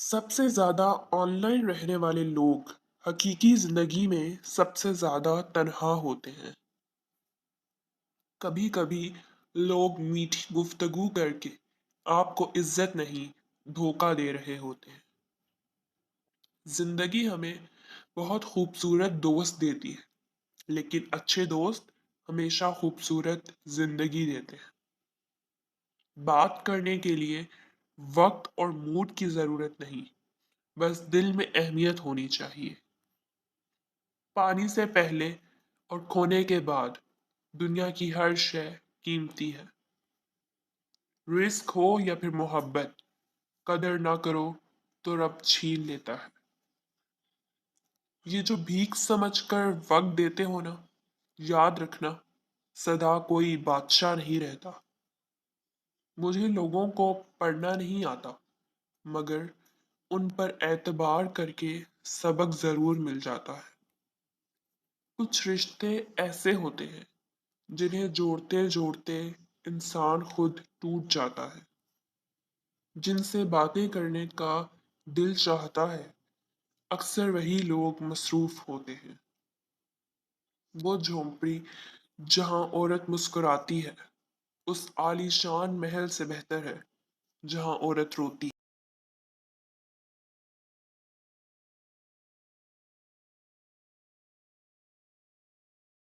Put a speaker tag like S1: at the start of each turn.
S1: سب سے زیادہ on line رہنے والے لوگ حقیقی زندگی میں سب سے زیادہ تنہا ہوتے ہیں۔ کبھی کبھی لوگ میٹھی گفتگو کر کے آپ کو عزت نہیں دھوکہ دے رہے ہوتے ہیں۔ زندگی ہمیں بہت خوبصورت دوست دیتی ہے، لیکن اچھے دوست ہمیشہ خوبصورت زندگی دیتے ہیں۔ بات کرنے کے لیے وقت اور موڈ کی ضرورت نہیں، بس دل میں اہمیت ہونی چاہیے۔ پانی سے پہلے اور کھونے کے بعد دنیا کی ہر شے قیمتی ہے۔ رزق ہو یا پھر محبت، قدر نہ کرو تو رب چھین لیتا ہے۔ یہ جو بھیک سمجھ کر وقت دیتے ہو نا، یاد رکھنا سدا کوئی بادشاہ نہیں رہتا۔ مجھے لوگوں کو پڑھنا نہیں آتا، مگر ان پر اعتبار کر کے سبق ضرور مل جاتا ہے۔ کچھ رشتے ایسے ہوتے ہیں جنہیں جوڑتے جوڑتے انسان خود ٹوٹ جاتا ہے۔ جن سے باتیں کرنے کا دل چاہتا ہے، اکثر وہی لوگ مصروف ہوتے ہیں۔ وہ جھونپڑی جہاں عورت مسکراتی ہے اس عالی شان محل سے بہتر ہے جہاں عورت روتی ہے۔